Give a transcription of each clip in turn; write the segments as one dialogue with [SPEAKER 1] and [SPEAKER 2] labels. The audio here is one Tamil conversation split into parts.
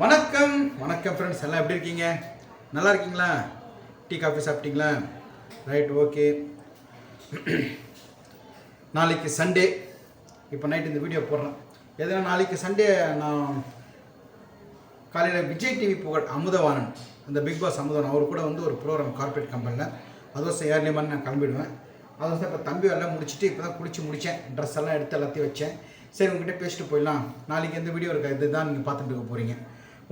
[SPEAKER 1] வணக்கம் வணக்கம் ஃப்ரெண்ட்ஸ், எல்லாம் எப்படி இருக்கீங்க? நல்லா இருக்கீங்களா? டீ காஃபி சாப்பிட்டீங்களா? Right, okay. நாளைக்கு சண்டே. இப்போ நைட் இந்த வீடியோ போடுறேன். எதுனா நாளைக்கு சண்டே நான் காலையில் விஜய் டிவி புகழ் அமுதவாணன், அந்த பிக் பாஸ் அமுதவாணன், அவர் கூட வந்து ஒரு ப்ரோக்ராம் கார்பரேட் கம்பெனியில் அதுவும் ஏர்லி மார்னிங் நான் கிளம்பிடுவேன். அதுவும் இப்போ தம்பி எல்லாம் முடிச்சுட்டு இப்போ தான் குளிச்சு முடித்தேன். ட்ரெஸ் எல்லாம் எடுத்து எல்லாத்தையும் வச்சேன். சரி, உங்ககிட்ட பேசிட்டு போயிடலாம். நாளைக்கு எந்த வீடியோ இருக்கா, இதுதான் நீங்கள் பார்த்துட்டு இருக்க போகிறீங்க.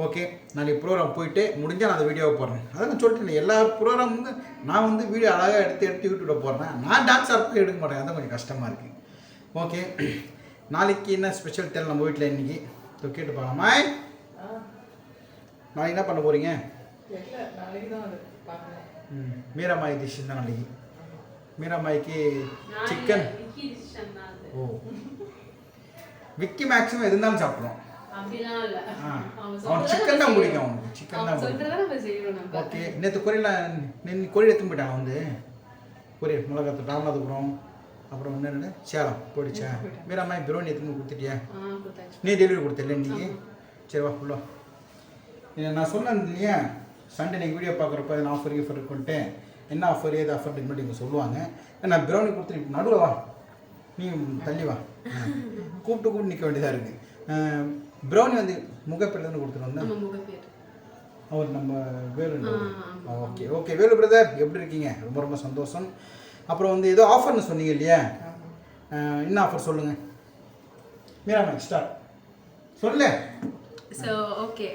[SPEAKER 1] ஓகே, நாளைக்கு ப்ரோக்ராம் போயிட்டு முடிஞ்சால் நான் அந்த வீடியோவை போடுறேன். அதை நான் சொல்லிட்டேன், எல்லா ப்ரோக்ராம் வந்து நான் வந்து வீடியோ அழகாக எடுத்து யூடியூப்பில் போடுறேன். நான் டான்ஸ் ஆடுறது எடுக்க மாட்டேன், அதான் கொஞ்சம் கஷ்டமாக இருக்குது. ஓகே, நாளைக்கு என்ன ஸ்பெஷல் தெரியல நம்ம வீட்டில் இன்றைக்கி கேட்டு பார்க்கலாமா? நாளைக்கு என்ன பண்ண போகிறீங்க? மீராமாய் டிஷ் தான் நாளைக்கு. மீராமாய்க்கு சிக்கன். ஓ, விக்கி மேக்ஸிமம் எது இருந்தாலும் சாப்பிடுவோம். அவன் சிக்கன் தான் பிடிக்கும், அவனுக்கு சிக்கன் தான் பிடிக்கும். ஓகே, நேற்று கொரியர் எடுத்து போயிட்டான் வந்து கொரியர் மிளகாத்து ராமநாதபுரம், அப்புறம் என்னென்ன சேலம் போயிடுச்சா? மீராமாய் பிரியாணி எடுத்துன்னு கொடுத்துட்டியா? நீ டெலிவரி கொடுத்தில்ல இன்னைக்கு? சரி, வா ஃபுல்லா. நான் சொன்னேன் இல்லையா, சண்டே நீங்கள் வீடியோ பார்க்குறப்ப என்ன ஆஃபர் இருக்குன்ட்டு, என்ன ஆஃபர் ஏது ஆஃபர் மட்டும் இங்கே சொல்லுவாங்க. நான் பிரியாணி கொடுத்துட்டு நடுவில் வா, நீ தள்ளி வா, கூப்பிட்டு நிற்க வேண்டியதாக இருக்குது. ப்ரௌனி வந்து முகப்பேர் தானே கொடுத்துட்டு வந்தேன். அவர் நம்ம Velu. Okay okay, Velu brother எப்படி இருக்கீங்க? ரொம்ப ரொம்ப சந்தோஷம். அப்புறம் வந்து ஏதோ ஆஃபர்னு சொன்னீங்க இல்லையா, என்ன ஆஃபர் சொல்லுங்கள் மீராமா, ஸ்டார்ட் சொல்லு.
[SPEAKER 2] ஸோ ஓகே,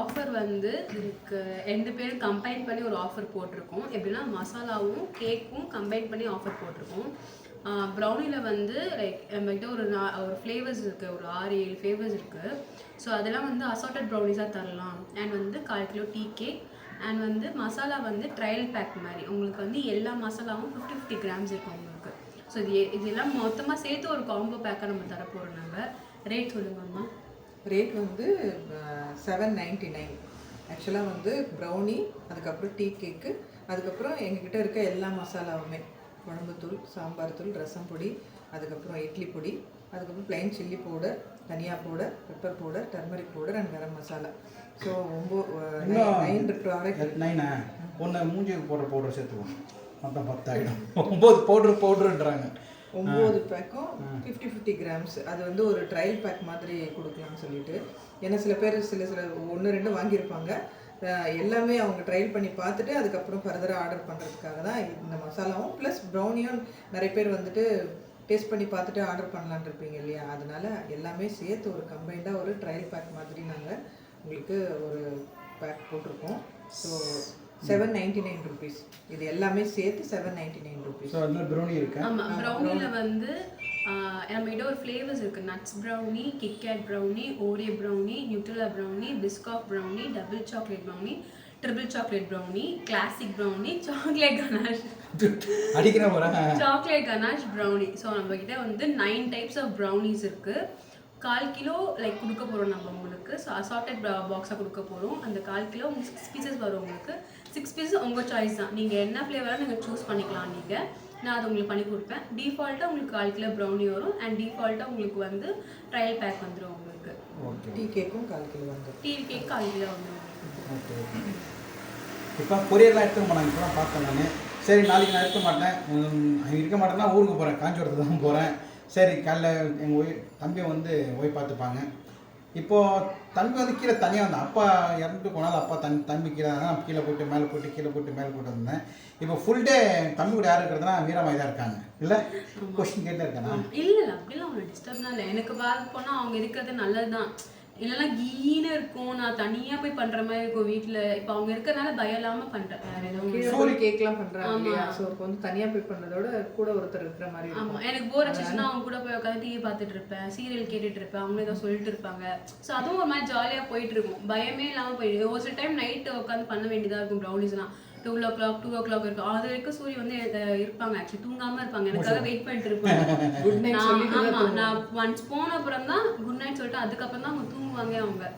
[SPEAKER 2] ஆஃபர் வந்து இதுக்கு 2 பேரும் கம்பைன் பண்ணி ஒரு ஆஃபர் போட்டிருக்கோம். எப்படின்னா மசாலாவும் கேக்கும் கம்பைன் பண்ணி ஆஃபர் போட்டிருக்கோம். ப்ரௌனியில் வந்து லைக் நம்மகிட்ட ஒரு ஃப்ளேவர்ஸ் இருக்குது, ஒரு 6-7 ஃப்ளேவர்ஸ் இருக்குது. ஸோ அதெல்லாம் வந்து அசார்ட்டட் ப்ரௌனிஸாக தரலாம். அண்ட் வந்து 1/4 கிலோ டீ கேக். அண்ட் வந்து மசாலா வந்து ட்ரையல் பேக் மாதிரி உங்களுக்கு வந்து எல்லா மசாலாவும் 50 கிராம்ஸ் இருக்கும் உங்களுக்கு. ஸோ இதெல்லாம் மொத்தமாக சேர்த்து ஒரு காம்போ பேக்காக நம்ம தரப்போகிறோம். நம்ம ரேட் சொல்லுங்கம்மா.
[SPEAKER 3] ரேட் வந்து 799. ஆக்சுவலாக வந்து ப்ரௌனி, அதுக்கப்புறம் டீ கேக்கு, அதுக்கப்புறம் எங்ககிட்ட இருக்க எல்லா மசாலாவுமே, குழம்புத்தூள், சாம்பார் தூள், ரசம் பொடி, அதுக்கப்புறம் இட்லி பொடி, அதுக்கப்புறம் பிளைன் சில்லி பவுடர், தனியா powder, pepper powder, turmeric powder and garam masala. So 9 product.
[SPEAKER 1] 9 ஒன்று மூஞ்சிக்கு போடுற பவுடர் சேர்த்துவோம், மொத்தம் 10 ஆகிடும். 9 பவுடருன்றாங்க.
[SPEAKER 3] 9 பேக்கும் 50 கிராம்ஸ். அது வந்து ஒரு ட்ரையல் பேக் மாதிரி கொடுக்கலாம்னு சொல்லிட்டு, ஏன்னா சில பேர் சில 1-2 வாங்கியிருப்பாங்க. எல்லாமே அவங்க ட்ரையல் பண்ணி பார்த்துட்டு அதுக்கப்புறம் ஃபர்தராக ஆர்டர் பண்ணுறதுக்காக தான் இந்த மசாலாவும் ப்ளஸ் ப்ரௌனியும் நிறைய பேர் வந்துட்டு டேஸ்ட் பண்ணி பார்த்துட்டு ஆர்டர் பண்ணலான் இருப்பீங்க இல்லையா, அதனால எல்லாமே சேர்த்து ஒரு கம்பைண்டாக ஒரு ட்ரையல் பேக் மாதிரி நாங்கள் உங்களுக்கு ஒரு பேக் போட்டிருக்கோம். So 799 rupees. இது எல்லாமே சேர்த்து 799 rupees.
[SPEAKER 1] ஸோ அதில் ப்ரௌனி இருக்கு.
[SPEAKER 2] ஆமாம், ப்ரௌனியில் வந்து நம்மகிட்ட ஒரு ஃப்ளேவர்ஸ் இருக்குது. Nuts brownie, KitKat brownie, Oreo brownie, நியூட்ரலா brownie, Biscoff brownie, double chocolate brownie, triple chocolate brownie, classic brownie, chocolate ganache,
[SPEAKER 1] அடிக்கிற போகிறேன்
[SPEAKER 2] சாக்லேட் கனாஷ் ப்ரௌனி. ஸோ நம்மக்கிட்ட வந்து 9 டைப்ஸ் ஆஃப் ப்ரௌனிஸ் இருக்குது. 1/4 கிலோ லைக் கொடுக்க போகிறோம் நம்ம உங்களுக்கு. ஸோ அசார்ட்டட் பாக்ஸாக கொடுக்க போகிறோம். அந்த 1/4 கிலோ 6 பீசஸ் வரும் உங்களுக்கு. 6 பீசஸ் உங்கள் சாய்ஸ் தான், நீங்கள் என்ன ஃப்ளேவராக நீங்கள் சூஸ் பண்ணிக்கலாம். நீங்கள் நான் அதை உங்களுக்கு பண்ணி கொடுப்பேன். டிஃபால்ட்டாக உங்களுக்கு 1/4 கிலோ ப்ரௌனி வரும். அண்ட் டிஃபால்ட்டாக உங்களுக்கு வந்து ட்ரையல் பேக் வந்துடும் உங்களுக்கு.
[SPEAKER 3] டீ கேக்கும் 1/4 கிலோ வந்துடும்.
[SPEAKER 2] டீ கேக் 1/4 கிலோ வந்துடும்.
[SPEAKER 1] ஓகே, இப்போ கொரியர்லாம் எடுத்துக்க மாட்டாங்க, இப்போ தான் பார்த்தேன் நான். சரி, நாளைக்கு நான் இருக்க மாட்டேன். இருக்க மாட்டேன்னா ஊருக்கு போகிறேன், காஞ்சிபுரத்துக்கு தான் போகிறேன். சரி, காலைல எங்கள் தம்பியை வந்து போய் பார்த்துப்பாங்க. இப்போது தம்பி வந்து கீழே தனியாக வந்தேன். அப்பா இறந்துட்டு போனாலும் அப்பா தம்பி கீழே தான், கீழே போய்ட்டு மேலே போய்ட்டு கீழே போய்ட்டு மேலே போய்ட்டு வந்தேன். இப்போ ஃபுல் டே தம்பி கூட யார் இருக்கிறதுனா மீராமாய் தான் இருக்காங்க. இல்லை கொஸ்டின் கேட்டே இருக்கானா?
[SPEAKER 2] இல்லை அப்படிலாம் அவங்க டிஸ்டர்ப்லாம் இல்லை. எனக்கு பார்க்க போனால் அவங்க இருக்கிறது நல்லது தான். இல்லைன்னா கீனு இருக்கும், நான் தனியாக போய் பண்ணுற மாதிரி இருக்கும் வீட்டில். இப்போ அவங்க இருக்கிறதுனால பயம் இல்லாமல் பண்ணுறேன். வேறு எதுவும்
[SPEAKER 3] கேக்லாம் பண்ணுறாங்க இல்லையா, ஸோ இப்போ வந்து தனியாக போய் பண்ணுறதோட கூட ஒருத்தர் இருக்கிற மாதிரி.
[SPEAKER 2] ஆமாம், எனக்கு போர் அடிச்சுன்னா அவங்க கூட போய் உட்காந்து டிவி பார்த்துட்டு இருப்பேன், சீரியல் கேட்டுட்டு இருப்பேன், அவங்களும் ஏதோ சொல்லிட்டு இருப்பாங்க. ஸோ அதுவும் ஒரு மாதிரி ஜாலியாக போயிட்டு இருக்கும், பயமே இல்லாமல் போயிட்டு. ஒரு சில டைம் நைட்டு உட்காந்து பண்ண வேண்டியதாக இருக்கும் ப்ரௌனிஸ்லாம். 2 o'clock இருக்கும். அது வரைக்கும் சூரிய வந்து இருப்பாங்க, ஆக்சுவலி தூங்காமல் இருப்பாங்க, எனக்காக வெயிட் பண்ணிட்டு இருப்பாங்க. ஆமாம், நான் ஒன்ஸ் போன அப்புறம் தான் குட் நைட் சொல்லிட்டு அதுக்கப்புறம் தான் அவங்க தூங்குவாங்க அவங்க.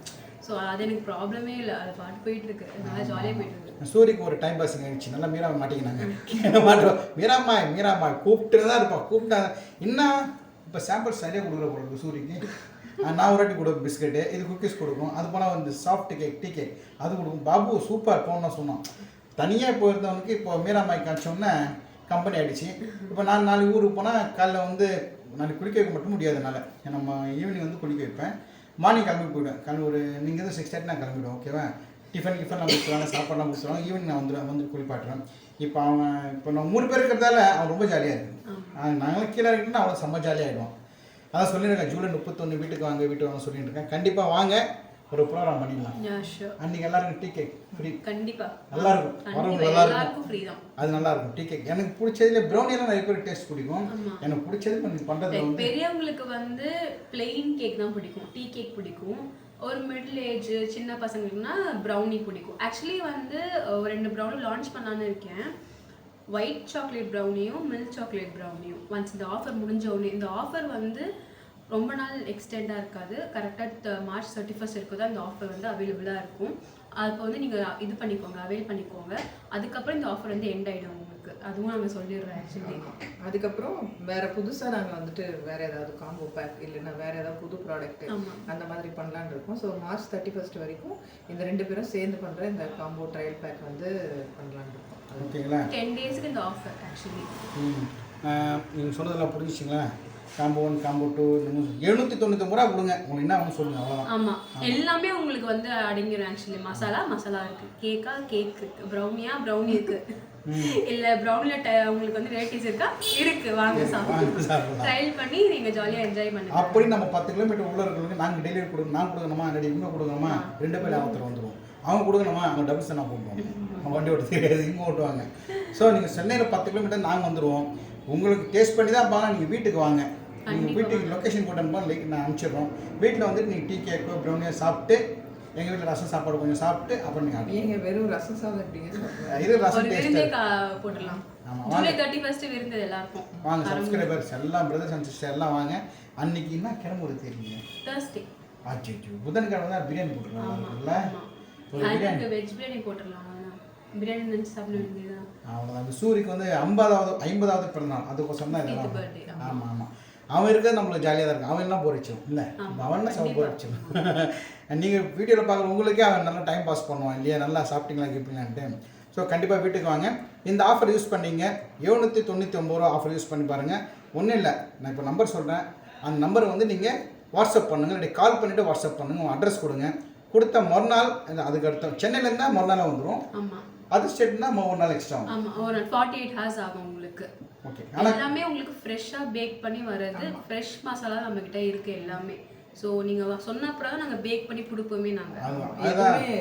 [SPEAKER 2] ஸோ அது எனக்கு ப்ராப்ளமே இல்லை, அது பாட்டு போயிட்டு இருக்கு, நல்லா ஜாலியாக போயிட்டு இருக்கு.
[SPEAKER 1] சூரியக்கு ஒரு டைம் பாஸ் ஆகிடுச்சு, நல்லா மீராவை மாட்டிக்கினாங்க. மாட்டோம் மீராமா கூப்பிட்டு தான் இருப்பான், கூப்பிட்டா இன்னும் இப்போ சாம்பிள் சரியாக கொடுக்குற போல சூரியக்கு. நான் ஒரு வாட்டி கொடுக்கும் பிஸ்கெட்டு, இது குக்கீஸ் கொடுக்கும். அது போனால் வந்து சாஃப்ட் கேக், டீ கேக் அது கொடுக்கும். பாபு சூப்பர் போகணும்னு சொன்னோம். தனியாக போயிருந்தவனுக்கு இப்போ மீராமாய் காய்ச்சோன்னே கம்பெனி ஆகிடுச்சு. இப்போ நான் நாளைக்கு ஊருக்கு போனால் காலைல வந்து நாளைக்கு குளிக்க வைக்க மட்டும் முடியாதனால நம்ம ஈவினிங் வந்து குளிக்க வைப்பேன். மார்னிங் கிளம்பி போயிடுவேன். காலையில் ஒரு நீங்கள் வந்து 6:30 நான் கிளம்பிடுவேன். ஓகேவா? டிஃபன்லாம் முடிச்சுருவாங்க, சாப்பாடுலாம் முடிச்சுருவாங்க. ஈவினிங் நான் வந்து குளிப்பாட்டுறேன். இப்போ நான் 3 பேர் இருக்கிறதால அவன் ரொம்ப ஜாலியாக இருக்குது. நாங்களும் கீழே இருக்கணும்னா அவ்வளோ செம்ம ஜாலியாகிடுவோம். அதான் சொல்லியிருக்கேன், ஜூலை 31 வீட்டுக்கு வாங்க சொல்லிட்டு இருக்கேன். கண்டிப்பாக வாங்க, ஒரு ப்ரோக்ராம் பண்ணிடலாம். அன்றைக்கி எல்லாருக்கும் டீ கேக் ஃப்ரீ. கண்டிப்பாக நல்லா இருக்கும், வரவங்க நல்லா இருக்கும், ஃப்ரீ தான். அது நல்லா இருக்கும் டீ கேக். எனக்கு பிடிச்சதுல ப்ரௌனியெல்லாம் நிறைய பேர் டேஸ்ட் பிடிக்கும். எனக்கு பிடிச்சது கொஞ்சம் பண்ணுறது வந்து
[SPEAKER 2] பெரியவங்களுக்கு வந்து பிளெயின் கேக் தான் பிடிக்கும், டீ கேக் பிடிக்கும். ஒரு மிடில் ஏஜ் சின்ன பசங்களுக்குனா ப்ரௌனி பிடிக்கும். ஆக்சுவலி வந்து ஒரு 2 ப்ரௌனி லான்ச் பண்ணலான்னு இருக்கேன். ஒயிட் சாக்லேட் ப்ரௌனியும் மில்க் சாக்லேட் ப்ரௌனியும். ஒன்ஸ் இந்த ஆஃபர் முடிஞ்ச உடனே, இந்த ஆஃபர் வந்து ரொம்ப நாள் எக்ஸ்டெண்டாக இருக்காது, கரெக்டாக மார்ச் 31 இருக்கும் தான் இந்த ஆஃபர் வந்து அவைலபிளாக இருக்கும். அப்போ வந்து நீங்கள் இது பண்ணிக்கோங்க, அவைல் பண்ணிக்கோங்க. அதுக்கப்புறம் இந்த ஆஃபர் வந்து எண்ட் ஆகிடும் உங்களுக்கு. அதுவும் நாங்கள் சொல்லிடுறோம். ஆக்சுவலி
[SPEAKER 3] அதுக்கப்புறம் வேறு புதுசாக நாங்கள் வந்துட்டு வேறு ஏதாவது காம்போ பேக் இல்லைன்னா வேறு ஏதாவது புது ப்ராடக்ட் அந்த மாதிரி பண்ணலான்னு இருக்கோம். ஸோ மார்ச் 31 வரைக்கும் இந்த 2 பேரும் சேர்ந்து பண்ணுற இந்த காம்போ ட்ரையல் பேக் வந்து பண்ணலான்னு இருக்கோம்.
[SPEAKER 1] ஓகேங்களா?
[SPEAKER 2] 10 டேஸ்க்கு இந்த ஆஃபர். ஆக்சுவலி
[SPEAKER 1] நீங்கள் சொன்னதெல்லாம் புரிஞ்சிச்சிங்களா? காம்போ 1 காம்போ 2 799 ரூபா கொடுங்க. உங்களுக்கு என்ன ஒன்று சொல்லுங்கள், அவ்வளோதான்.
[SPEAKER 2] ஆமாம், எல்லாமே உங்களுக்கு வந்து அடங்கிடும். ஆக்சுவலி மசாலா இருக்குது, கேக்கா கேக் இருக்குது, ப்ரௌனி இருக்குது, இல்லை ப்ரௌனியில் உங்களுக்கு வந்து வெரைட்டிஸ் இருக்குது. வாங்க சாப்பிடுங்க, ட்ரையல் பண்ணி நீங்கள் ஜாலியாக என்ஜாய் பண்ணுங்க.
[SPEAKER 1] அப்படி நம்ம 10 கிலோமீட்டர் உள்ள இருக்கிறவங்க நாங்கள் டெலிவரி கொடுக்கணும், நான் கொடுக்கணுமா, இல்லாட்டி இவங்க கொடுக்கணுமா, 2 பேர் ஆபத்தில் வந்துடுவோம். அவங்க கொடுக்கணுமா, அவங்க டபுள்ஸ் நான் போட்டுருவோம். அவங்க வண்டி ஓட்ட தெரியாது, இவங்க ஓட்டுவாங்க. ஸோ நீங்கள் சென்னையில் 10 கிலோமீட்டர் நாங்கள் வந்துடுவோம். உங்களுக்கு டேஸ்ட் பண்ணி தான் பாருங்கள். நீங்கள் வீட்டுக்கு வாங்க, நீங்கள் வீட்டுக்கு லொக்கேஷன் போட்டோம்னா நான் அனுப்பிச்சிடுறோம். வீட்டில் வந்துட்டு நீங்கள் டீ கேக்கோ ப்ரௌனியோ சாப்பிட்டு, எங்கள் வீட்டில் ரசம் சாப்பாடு கொஞ்சம் சாப்பிட்டு அப்புறம் நீங்கள்
[SPEAKER 3] நீங்கள் வெறும் ரசம் சாதம் எப்படிங்க?
[SPEAKER 1] இது ரசம்
[SPEAKER 2] விருந்தே போட்டுடலாம். ஜூலை 31 விருந்து எல்லாருக்கும்
[SPEAKER 1] வாங்க. சப்ஸ்கிரைபர்ஸ் எல்லாம், பிரதர்ஸ் அண்ட் சிஸ்டர் எல்லாம் வாங்க. அன்னைக்கு என்ன கிழமை ஒரு தெரியுங்க?
[SPEAKER 2] Thursday.
[SPEAKER 1] ஆச்சு, புதன்கிழமை தான் பிரியாணி போட்டுருக்காங்கல்ல. ஒரு பிரியாணி,
[SPEAKER 2] வெஜ் பிரியாணி போட்டுடலாம். பிரியாணி நினச்சி சாப்பிட வேண்டியதுதான்.
[SPEAKER 1] அவ்வளோதான். சூரிக்கு வந்து 50வது பிறந்தநாள், அதுக்கோசரம் தான் இதெல்லாம். ஆமாம், அவன் இருக்கிறது நம்மளுக்கு ஜாலியாக தான் இருக்கும். அவன் என்ன போர் வச்சோம் இல்லை, அவன் தான் போர் வச்சோம். நீங்கள் வீடியோவில் பார்க்குற உங்களுக்கே அவன் நல்லா டைம் பாஸ் பண்ணுவான் இல்லையா, நல்லா சாப்பிட்டீங்களா கேட்பீங்களான்ட்டு. ஸோ கண்டிப்பாக வீட்டுக்கு வாங்க. இந்த ஆஃபர் யூஸ் பண்ணிங்க. 799 ரூபா ஆஃபர் யூஸ் பண்ணி பாருங்கள். ஒன்றும் இல்லை, நான் இப்போ நம்பர் சொல்கிறேன். அந்த நம்பரை வந்து நீங்கள் வாட்ஸ்அப் பண்ணுங்கள், இல்லை கால் பண்ணிவிட்டு வாட்ஸ்அப் பண்ணுங்கள். உங்கள் அட்ரஸ் கொடுங்க. கொடுத்த மறுநாள், அதுக்கு அடுத்த சென்னையிலேருந்தா மறுநாள் வந்துடும்.
[SPEAKER 2] ஆமாம்,
[SPEAKER 1] அது ஸ்டேட்னா ஒரு நாள் எக்ஸ்ட்ரா ஆகும்.
[SPEAKER 2] ஆமாம், ஒரு 48 hours ஆகும் உங்களுக்கு.
[SPEAKER 1] ஓகே,
[SPEAKER 2] எல்லாமே உங்களுக்கு ஃப்ரெஷ்ஷாக பேக் பண்ணி வர்றது. ஃப்ரெஷ் மசாலா நம்மக்கிட்ட இருக்குது எல்லாமே. ஸோ நீங்கள் சொன்ன அப்புறம் தான் நாங்கள் பேக் பண்ணி கொடுப்போமே. நாங்கள்
[SPEAKER 3] எதுவுமே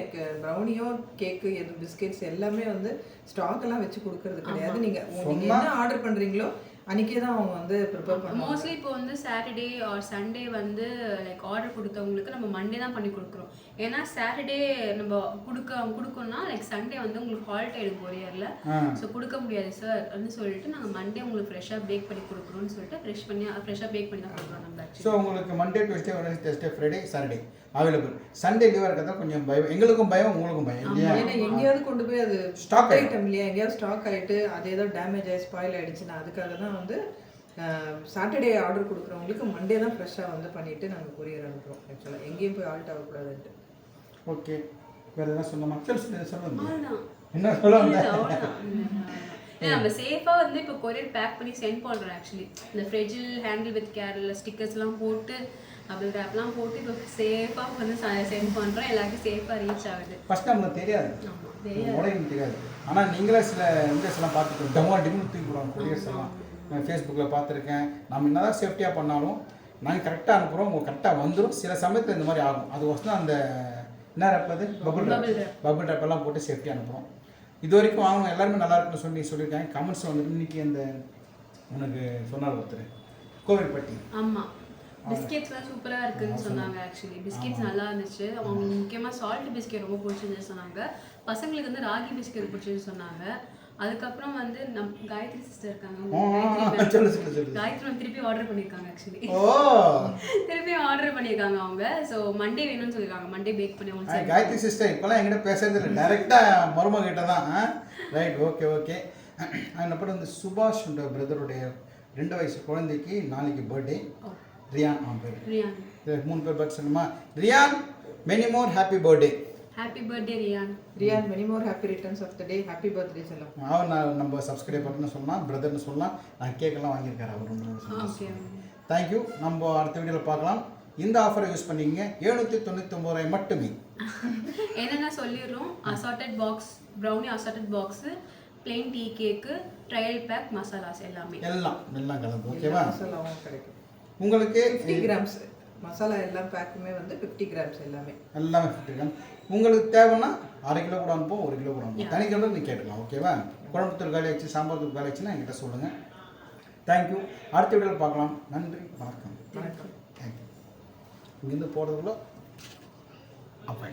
[SPEAKER 3] ப்ரௌனியோ கேக்கு எது பிஸ்கெட்ஸ் எல்லாமே வந்து ஸ்டாக் எல்லாம் வச்சு கொடுக்கறது கிடையாது. நீங்கள் என்ன ஆர்டர் பண்ணுறீங்களோ அன்றைக்கே தான் அவங்க வந்து ப்ரிப்பேர் பண்ணுவாங்க.
[SPEAKER 2] மோஸ்ட்லி இப்போ வந்து சாட்டர்டே ஆர் சண்டே வந்து லைக் ஆர்டர் கொடுத்தவங்களுக்கு நம்ம மண்டே தான் பண்ணி கொடுக்குறோம். ஏன்னா சாட்டர்டே நம்ம கொடுக்கணும்னா லைக் சண்டே வந்து உங்களுக்கு ஹால்ட் ஆகிடும் கொரியரில். ஸோ கொடுக்க முடியாது சார் அப்படின்னு சொல்லிட்டு நாங்கள் மண்டே உங்களுக்கு ஃப்ரெஷ்ஷாக பேக் பண்ணி கொடுக்குறோம்னு சொல்லிட்டு ஃப்ரெஷ்ஷாக பேக் பண்ணி தான் கொடுக்குறோம் நம்ம.
[SPEAKER 1] ஸோ உங்களுக்கு Monday, Tuesday, Wednesday, Thursday, Friday, Saturday available. Sunday லீவாக இருக்கிறதா கொஞ்சம் பயம், எங்களுக்கும் பயம், உங்களுக்கும் பயம் இல்லையா?
[SPEAKER 3] ஏன்னா எங்கேயாவது கொண்டு போய் அது
[SPEAKER 1] ஸ்டாக்
[SPEAKER 3] ஐட்டம் இல்லையா, எங்கேயாவது ஸ்டாக் ஆகிட்டு அது ஏதோ டேமேஜ் ஆகி ஸ்பாயில் ஆகிடுச்சுன்னா அதுக்காக தான் வந்து சாட்டர்டே ஆர்டர் கொடுக்குறவங்களுக்கு மண்டே தான் ஃப்ரெஷ்ஷாக வந்து பண்ணிவிட்டு நாங்கள் கொரியர் அனுப்புகிறோம். ஆக்சுவலாக எங்கேயும் போய் ஆல்ட் ஆகக்கூடாதுன்ட்டு.
[SPEAKER 1] ஓகே, வேறு எதாவது சொல்லணுமா? சொல்லுங்க, என்ன சொல்லுவாங்க?
[SPEAKER 2] நம்ம சேஃபாக வந்து இப்போ கொரியர் பேக் பண்ணி சென்ட் பண்ணுறோம். ஆக்சுவலி இந்த ஃப்ரிட்ஜில் ஹேண்டில் வித் கேரில் ஸ்டிக்கர்ஸ்லாம் போட்டு பபிள் ரேப்லாம் போட்டு இப்போ சேஃபாக வந்து சென்ட் பண்ணுறோம். எல்லாருக்கும் சேஃபாக ரீச் ஆகுது.
[SPEAKER 1] ஃபஸ்ட்டு நம்மளுக்கு தெரியாது, தெரியாது. ஆனால் நீங்களே சில இன்ட்ரெஸ்ட்லாம் பார்த்துட்டு டிமுன்னு தூக்கி போடுவாங்க கொரியர்ஸ் எல்லாம். நான் ஃபேஸ்புக்கில் பார்த்துருக்கேன். நம்ம என்ன தான் சேஃப்டியாக பண்ணாலும் நாங்கள் கரெக்டாக அனுப்புகிறோம், உங்களுக்கு கரெக்டாக வந்துடும். சில சமயத்தில் இந்த மாதிரி ஆகும். அது வசனம் அந்த என்ன ரேப், அது பபுள் ரேப்பெல்லாம் போட்டு சேஃப்டியாக அனுப்புகிறோம். இது வரைக்கும் வாங்கணும், எல்லாருமே நல்லா இருக்குன்னு சொல்லியிருக்காங்க. கமெண்ட்ஸ் வந்து இன்னைக்கு அந்த உனக்கு சொன்னார் ஒருத்தர் கோவில்பட்டி.
[SPEAKER 2] ஆமாம், பிஸ்கெட்ஸ்லாம் சூப்பராக இருக்குதுன்னு சொன்னாங்க. ஆக்சுவலி பிஸ்கெட்ஸ் நல்லா இருந்துச்சு. அவங்க முக்கியமாக சால்ட் பிஸ்கெட் ரொம்ப பிடிச்சிருந்துச்சு சொன்னாங்க. பசங்களுக்கு வந்து ராகி பிஸ்கெட் பிடிச்சிருந்து சொன்னாங்க. அதுக்கப்புறம் வந்து காயத்ரி சிஸ்டர் இருக்காங்க, காயத்ரி மேம் திருப்பி ஆர்டர் பண்ணியிருக்காங்க. ஆக்சுவலி திருப்பி ஆர்டர் பண்ணியிருக்காங்க அவங்க. ஸோ மண்டே வேணும்னு சொல்லியிருக்காங்க. மண்டே பேக் பண்ணி அவங்க.
[SPEAKER 1] காயத்ரி சிஸ்டர் இப்போலாம் எங்கிட்ட பேசுறது இல்லை, டைரெக்டாக மருமக கிட்ட தான். Right, okay. அப்புறம் வந்து சுபாஷ் பிரதருடைய 2 வயசு குழந்தைக்கு நாளைக்கு பர்த்டே. ரியான் பேர்
[SPEAKER 2] ரியான்.
[SPEAKER 1] 3 பேர் பர்த் சொல்லுமா? Ryan many more happy birthday.
[SPEAKER 2] Happy birthday Ryan.
[SPEAKER 3] Ryan many more happy returns of the day. Happy birthday செல்லம்.
[SPEAKER 1] நான் நம்ம சப்ஸ்கிரைபர்னு சொல்லலாம், பிரதர்னு சொல்லலாம். நான் கேக்கெல்லாம் வாங்கியிருக்காரு அவர்.
[SPEAKER 2] ஓகே.
[SPEAKER 1] தேங்க்யூ. நம்ம அடுத்த வீடியோவில் பார்க்கலாம். இந்த ஆஃபரை யூஸ் பண்ணிக்கங்க. 799 ரூபாய் மட்டுமே.
[SPEAKER 2] என்னென்ன சொல்லிடுறோம்? Assorted box, brownie assorted box, plain tea cake, trial pack, masalas எல்லாமே
[SPEAKER 1] எல்லாம் கலந்து. ஓகேவா?
[SPEAKER 3] மசாலாவும் கிடைக்கும்
[SPEAKER 1] உங்களுக்கு
[SPEAKER 3] 50 கிராம்ஸ் மசாலா எல்லாம் பேக்குமே வந்து 50 கிராம்ஸ் எல்லாமே
[SPEAKER 1] 50 கிராம். உங்களுக்கு தேவைன்னா 1/2 கிலோ கூட அனுப்போம், 1 கிலோ கூட அனுப்போம். தனி கிலோ நீ கேட்டுக்கலாம். ஓகேவா? குழம்பு தூள் காலி ஆச்சு, சாம்பார் தூள் காலி ஆச்சுன்னா என்கிட்ட சொல்லுங்கள். தேங்க்யூ. அடுத்த வீடியோவில் பார்க்கலாம். நன்றி, வணக்கம்.
[SPEAKER 3] வணக்கம்.
[SPEAKER 1] தேங்க்யூ. இங்கேருந்து போகிறதுக்குள்ள அப்போ